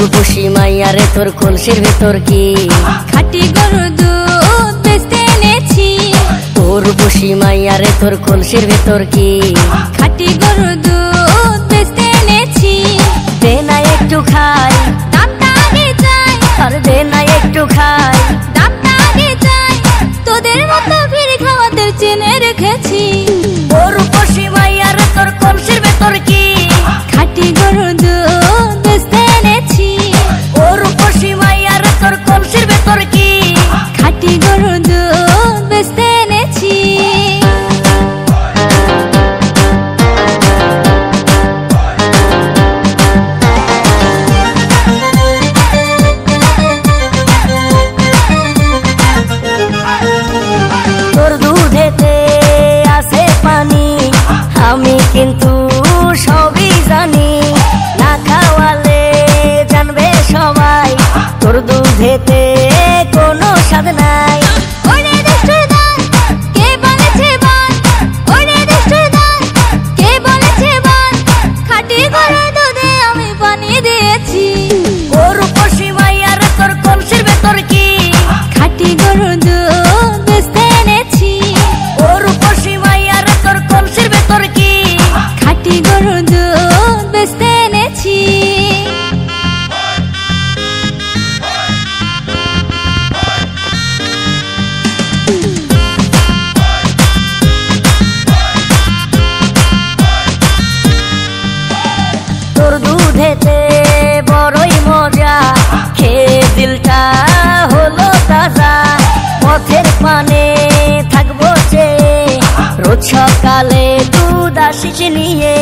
রূপসী মাইয়ারে তোর কলসির ভেতর কি খাঁটি গরুর দুধ বেচতে এনেছি। তোর রূপসী মাইয়ারে তোর কলসির ভেতর কি খাঁটি গরুর দুধ বেচতে এনেছি। দে না একটু খাই, দামটা আগে চাই, আর দে না একটু খাই, দামটা আগে চাই। তোদের মতো ভিড় খাওয়াতে চেনে রেখেছি। তোর রূপসী মাইয়ারে তোর কলসির ভেতর কি খাঁটি গরুর দুধ বেচতে এনেছি। ও রূপসী মাইয়ারে তোর কলসির ভেতর কি খাঁটি গরুর দুধ বেচতে এনেছি। তোর দুধেতে আছে পানি, আমি কিন্তু সবই জানি। না খাওয়ালে জানবে সবাই তোর দুধেতে কোনো স্বাদ নাই। ওরে দুষ্টু দান, কে বলেছে বান? ওরে দুষ্টু দান, কে বলেছে বান? খাঁটি গরুর দুধে আমি পানি দিয়েছি। ও রূপসী মাইয়ারে তোর কলসির ভেতর কি খাঁটি গরুর দুধ বেচতে এনেছি। ও রূপসী মাইয়ারে তোর কলসির ভেতর কি খাঁটি গরুর দুধ বেচতে এনেছি। তোর দুধেতে বড়ই মজা, খেয়ে দিলটা হলো তাজা। পথের পানে থাকবো চেয়ে, রোজ সকালে দুধ আসিস নিয়ে।